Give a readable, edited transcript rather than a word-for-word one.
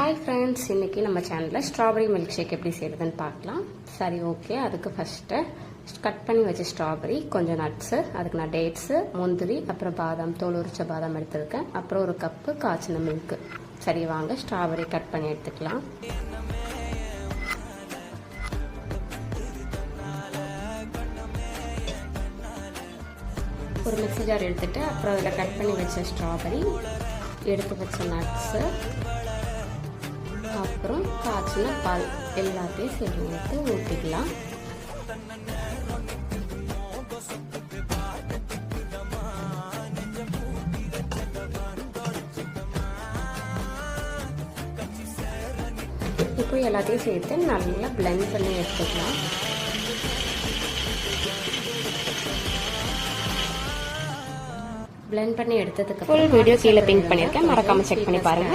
Hi friends, இன்றைக்கி நம்ம சேனலில் ஸ்ட்ராபெரி மில்க் ஷேக் எப்படி செய்கிறதுன்னு பார்க்கலாம். சரி, ஓகே. அதுக்கு ஃபஸ்ட்டு கட் பண்ணி வச்ச ஸ்ட்ராபெரி, கொஞ்சம் நட்ஸு, அதுக்கு நான் டேட்ஸு, முந்திரி, அப்புறம் பாதாம், தோல் உரிச்ச பாதாம் எடுத்துருக்கேன். அப்புறம் ஒரு கப்பு காய்ச்சின மில்க்கு. சரி, வாங்க ஸ்ட்ராபெரி கட் பண்ணி எடுத்துக்கலாம். ஒரு மிக்ஸி ஜார் எடுத்துகிட்டு அப்புறம் அதில் கட் பண்ணி வச்ச ஸ்ட்ராபெரி, எடுத்து வச்ச நட்ஸு, அப்புறம் காய்ச்சின பால் எல்லாத்தையும் சேர்த்து ஊற்றிக்கலாம். இப்போ எல்லாத்தையும் சேர்த்து நல்லா பிளெண்ட் பண்ணி எடுத்துக்கலாம். பிளெண்ட் பண்ணி எடுத்ததுக்கு ஃபுல் வீடியோ கீழே பிங்க் பண்ணியிருக்கேன், மறக்காம செக் பண்ணி பாருங்க.